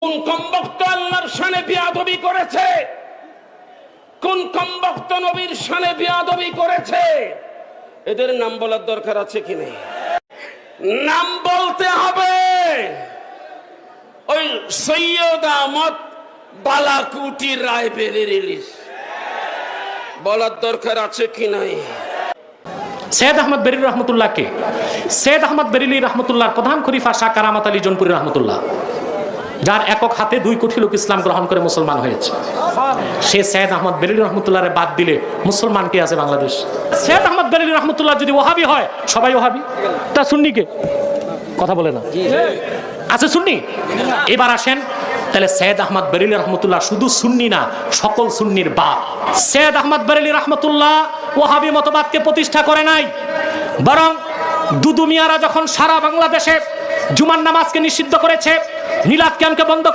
কোন কমবক্ত আল্লাহর শানে বেয়াদবি করেছে, কোন কমবক্ত নবীর শানে বেয়াদবি করেছে, এদের নাম বলার দরকার আছে কি নেই? নাম বলতে হবে। ওই সৈয়দ আহমদ বালাকুটি রায়বেরেলী বলার দরকার আছে কি নাই? সৈয়দ আহমদ বেরেলী রহমতুল্লাহ কে? সৈয়দ আহমদ বেরেলী রহমতুল্লাহর প্রধান খলিফা শাহ কারামাত আলী জৌনপুরী রহমতুল্লাহ, যার একক হাতে 2 কোটি লোক ইসলাম গ্রহণ করে মুসলমান হয়েছে। সে সৈয়দ আহমদ বেরেলী রহমতুল্লাহরে বাদ দিলে মুসলমান কে আছে বাংলাদেশ? সৈয়দ আহমদ বেরেলী রহমতুল্লাহ যদি ওহাবি হয়, সবাই ওহাবি, তা সুন্নি কে? কথা বলে না, আছে সুন্নি? এবার আসেন, তাহলে সৈয়দ আহমদ বেরেলী রহমতুল্লাহ শুধু সুন্নি না, সকল সুন্নির বাপ। সৈয়দ আহমদ বেরেলী রহমতুল্লাহ ওহাবি মতবাদকে প্রতিষ্ঠা করে নাই, বরং দুদু মিয়ারা যখন সারা বাংলাদেশে জুমার নামাজকে নিষিদ্ধ করেছে, মিলাদ ক্যাম্পকে বন্ধ